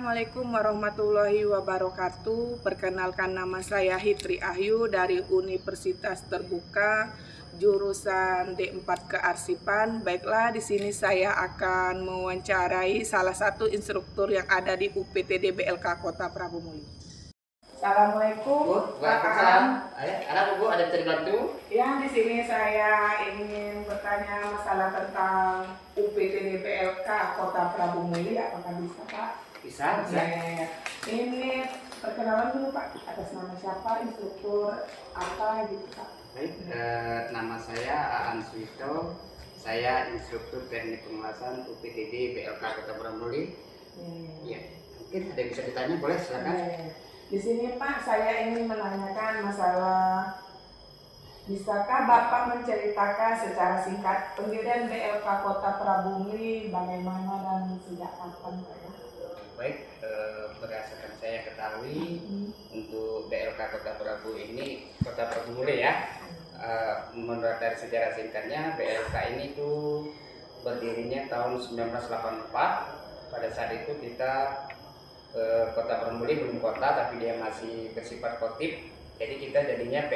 Assalamualaikum warahmatullahi wabarakatuh. Perkenalkan, nama saya Hitri Ahyu dari Universitas Terbuka jurusan D4 Kearsipan. Baiklah, di sini saya akan mewawancarai salah satu instruktur yang ada di UPTD BLK Kota Prabu Muli. Assalamualaikum. Bu, waalaikumsalam. Ada Bu, ada bisa dibantu? Ya, di sini saya ingin bertanya masalah tentang UPTD BLK Kota Prabu Muli. Apakah bisa, Pak? Bisa. Ya. Ini perkenalan dulu, Pak. Atas nama siapa, instruktur apa gitu, Pak? Baik, nama saya Aan Suwito. Saya instruktur teknik pengawasan UPTD BLK Kota Prabu Muli. Ya, mungkin ada yang bisa ditanya, boleh silakan. Di sini Pak, saya ingin menanyakan masalah, bisakah Bapak menceritakan secara singkat pendirian BLK Kota Prabu Muli bagaimana dan sejak kapan, Pak? Baik, berdasarkan saya ketahui untuk BLK Kota Prabu ini, Kota Prabu Muli ya. Menurut dari sejarah singkatnya, BLK ini tuh berdirinya tahun 1984. Pada saat itu kita Kota Prabu Muli belum kota, tapi dia masih bersifat kotip. Jadi kita jadinya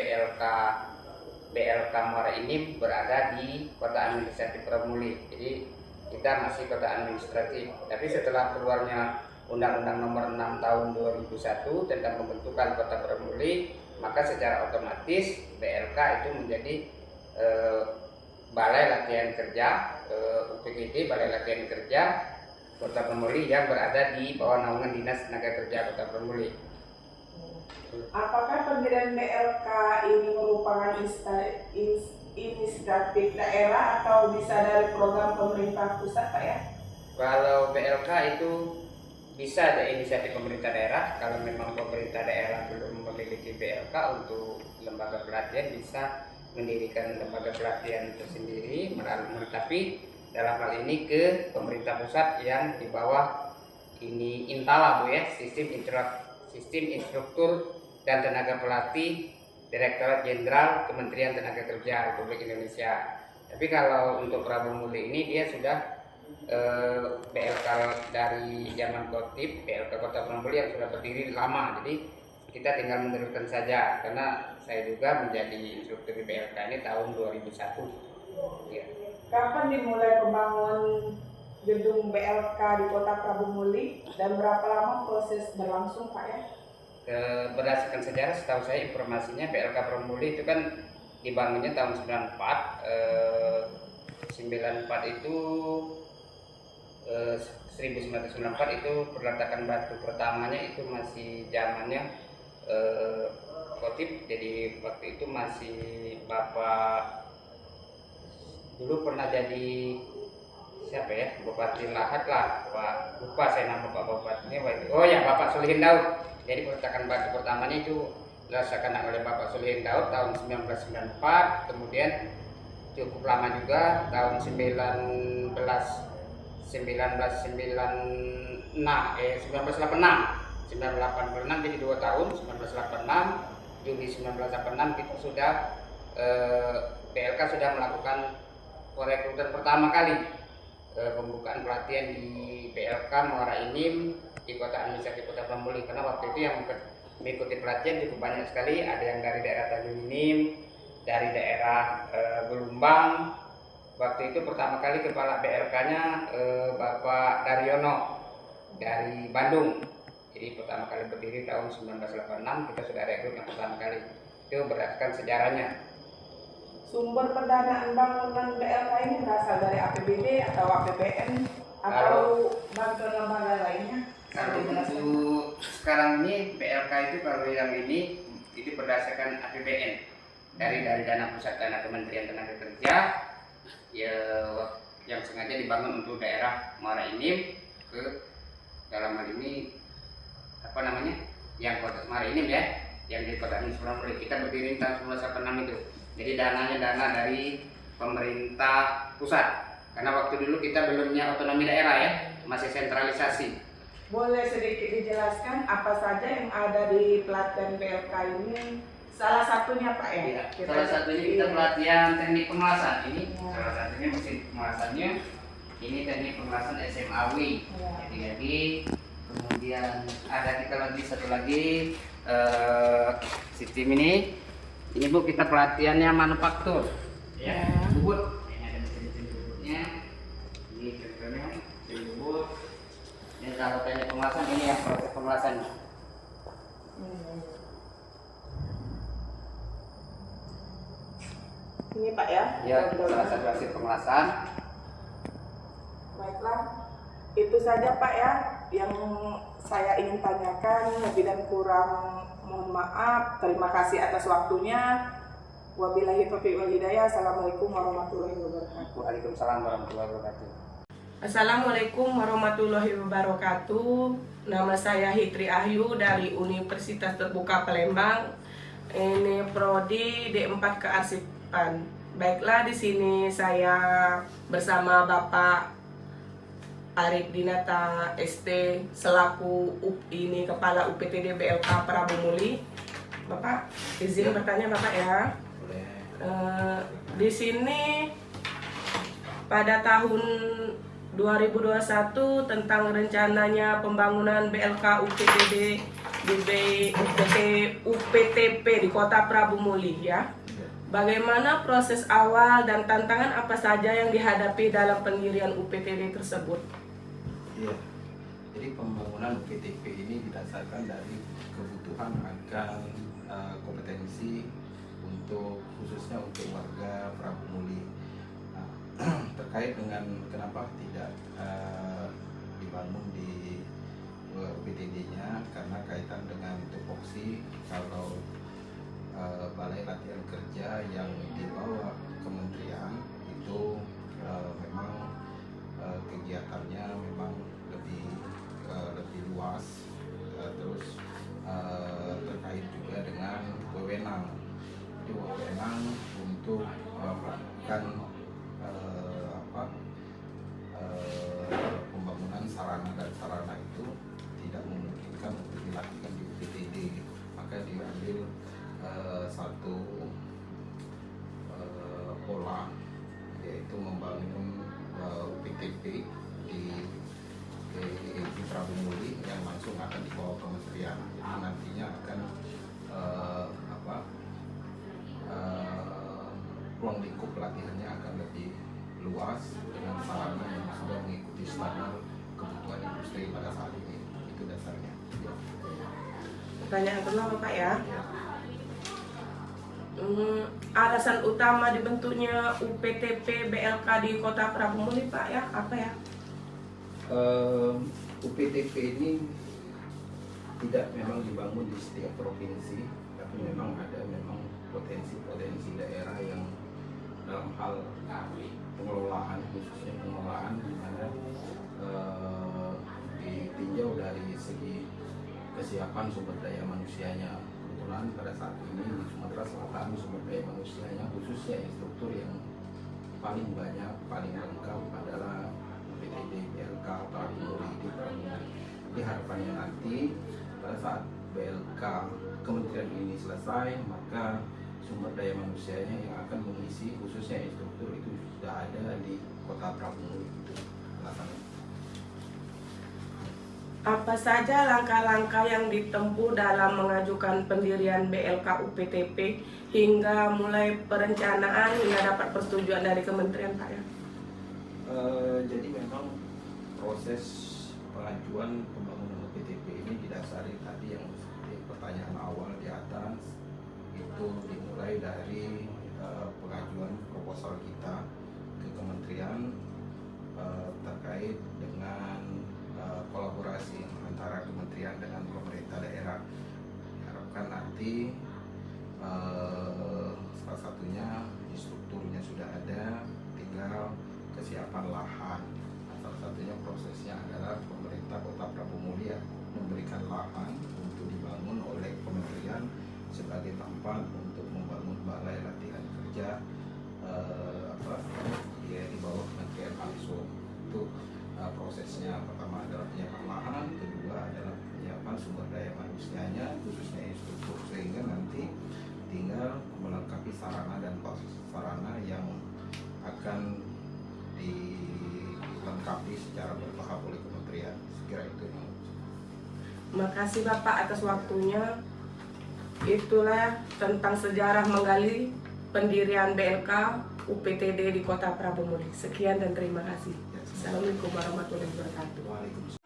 BLK Muara Enim berada di Kota Administratif Prabu Muli. Jadi kita masih kota administratif. Tapi setelah keluarnya Undang-Undang Nomor 6 Tahun 2001 tentang pembentukan Kota Prabu Muli, maka secara otomatis BLK itu menjadi Balai Latihan Kerja UPTD, Balai Latihan Kerja Kota Prabu Muli yang berada di bawah naungan Dinas Tenaga Kerja Kota Prabu Muli. Apakah pendirian BLK ini merupakan inisiatif daerah atau bisa dari program pemerintah pusat, Pak ya? Kalau BLK itu bisa ada inisiatif pemerintah daerah. Kalau memang pemerintah daerah belum memiliki BLK untuk lembaga pelatihan, bisa mendirikan lembaga pelatihan tersendiri melalui, tapi dalam hal ini ke pemerintah pusat yang di bawah ini Intala Bu ya, sistem instruktur dan tenaga pelatih Direktorat Jenderal Kementerian Tenaga Kerja Republik Indonesia. Tapi kalau untuk Prabu Muli ini dia sudah BLK dari zaman Kotip, BLK Kota Prabu Muli yang sudah berdiri lama. Jadi kita tinggal meneruskan saja, karena saya juga menjadi instruktur di BLK ini tahun 2001. Ya. Kapan dimulai pembangunan gedung BLK di Kota Prabu Muli dan berapa lama proses berlangsung, Pak ya? Berdasarkan sejarah, setahu saya informasinya BLK Prabu Muli itu kan dibangunnya tahun 94. 94 itu 1994 itu peletakan batu pertamanya itu masih zamannya Kotip. Jadi waktu itu masih Bapak dulu pernah jadi siapa ya, Bupati Lahat lah, Pak, lupa saya nama Pak Bupatinya. Oh ya, Bapak Solihin Daud. Jadi peletakan batu pertamanya itu dilaksanakan oleh Bapak Solihin Daud tahun 1994. Kemudian cukup lama juga tahun 1986 jadi 2 tahun, 1986 Juni 1986 itu sudah BLK sudah melakukan perekrutan pertama kali pembukaan pelatihan di BLK Muara Enim di Kota Administratif Kota Prabu Muli, karena waktu itu yang mengikuti pelatihan cukup banyak sekali. Ada yang dari daerah Tanjung Enim, dari daerah Gelumbang. Waktu itu pertama kali kepala BLK-nya Bapak Daryono dari Bandung. Jadi pertama kali berdiri tahun 1986, kita sudah rekrut yang pertama kali. Itu berdasarkan sejarahnya. Sumber pendanaan bangunan BLK ini berasal dari APBD atau APBN atau bantuan lembaga lainnya? Kalau untuk sekarang ini BLK itu, kalau yang ini itu berdasarkan APBN dari dana pusat, dana Kementerian Tenaga Kerja ya, yang sengaja dibangun untuk daerah Muara Enim ke dalam hal ini apa namanya, yang Kota Muara Enim ya, yang di Kota Administratif Muli. Kita berdiri tahun 1986 itu. Jadi dananya dana dari pemerintah pusat, karena waktu dulu kita belumnya otonomi daerah ya, masih sentralisasi. Boleh sedikit dijelaskan apa saja yang ada di pelatihan BLK ini? Salah satunya, Pak ya? Ya, salah satunya kita pelatihan teknik pengawasan. Ini salah satunya mesin pengawasannya. Ini teknik pengawasan SMAW. Jadi kemudian kemudian ada kita lagi satu lagi sistem ini Bu, kita pelatihannya manufaktur ya, bubut ini ada mesin bubutnya, ini contohnya mesin bubut. Ini kalau teknik pengelasan, ini yang proses pengelasannya. Ini Pak ya? Ya, salah satu hasil pengelasan. Baiklah, itu saja Pak ya yang saya ingin tanyakan. Lebih dan kurang mohon maaf. Terima kasih atas waktunya. Wabillahi taufiq wal hidayah. Assalamualaikum warahmatullahi wabarakatuh. Waalaikumsalam warahmatullahi wabarakatuh. Assalamualaikum warahmatullahi wabarakatuh. Nama saya Hitri Ahyu dari Universitas Terbuka Palembang. Ini prodi D4 Kearsipan. Baiklah, di sini saya bersama Bapak Arif Dinata ST selaku Kepala UPTD BLK Prabu Muli. Bapak izin bertanya Bapak ya. Di sini pada tahun 2021 tentang rencananya pembangunan BLK UPTD di UPTP di Kota Prabu Muli ya. Bagaimana proses awal dan tantangan apa saja yang dihadapi dalam pendirian UPTD tersebut? Iya, jadi pembangunan UPTP ini didasarkan dari kebutuhan akan kompetensi untuk khususnya untuk warga Prabu Muli. Nah, terkait dengan kenapa tidak dibangun di UPTD-nya, karena kaitan dengan tupoksi. Kalau balai latihan kerja yang di bawah kementerian itu memang kegiatannya memang lebih luas, terus terkait juga dengan wewenang. Jadi wewenang untuk melakukan pembangunan sarana dan sarana itu tidak memungkinkan untuk dilakukan di UPTD, maka diambil satu pola, yaitu membangun UPTP di Prabu Muli yang langsung akan dibawa kementerian. Jadi nantinya akan ruang lingkup pelatihannya akan lebih luas dengan sarana yang sudah mengikuti standar kebutuhan industri pada saat ini. Itu dasarnya. Pertanyaan kedua Bapak ya. Alasan utama dibentuknya UPTP BLK di Kota Prabu Muli Pak ya, apa ya? UPTP ini tidak memang dibangun di setiap provinsi, tapi memang ada potensi-potensi daerah yang dalam hal pengelolaan, khususnya pengelolaan di mana ditinjau dari segi kesiapan sumber daya manusianya. Kebetulan pada saat ini di Sumatera Selatan sumber daya manusianya khususnya instruktur yang paling banyak, paling lengkap adalah UPTD BLK Prabu Muli di Prabu Muli. Jadi harapannya nanti pada saat BLK kementerian ini selesai, maka sumber daya manusianya yang akan mengisi khususnya instruktur itu sudah ada di Kota Prabu Muli. Itu alasannya. Apa saja langkah-langkah yang ditempuh dalam mengajukan pendirian BLK UPTP hingga mulai perencanaan hingga dapat persetujuan dari kementerian Pak ya? Jadi memang proses pengajuan pembangunan UPTP ini didasari tadi yang seperti pertanyaan awal di atas, itu dimulai dari pengajuan proposal kita ke kementerian terkait dengan kolaborasi antara kementerian dengan pemerintah daerah. Diharapkan nanti salah satunya instrukturnya sudah ada, tinggal kesiapan lahan. Salah satunya prosesnya adalah pemerintah Kota Prabu Muli memberikan lahan untuk dibangun oleh kementerian sebagai tempat untuk membangun balai latihan kerja di bawah Kementerian langsung. Itu prosesnya. Pertama adalah penyiapan lahan, kedua adalah penyiapan sumber daya manusianya khususnya instruktur, sehingga nanti tinggal melengkapi sarana dan sarana yang akan dilengkapi secara bertahap oleh kementerian. Sekira itu. Makasih Bapak atas waktunya. Itulah tentang sejarah menggali pendirian BLK UPTD di Kota Prabu Muli. Sekian dan terima kasih. Assalamualaikum warahmatullahi wabarakatuh. Waalaikumsalam.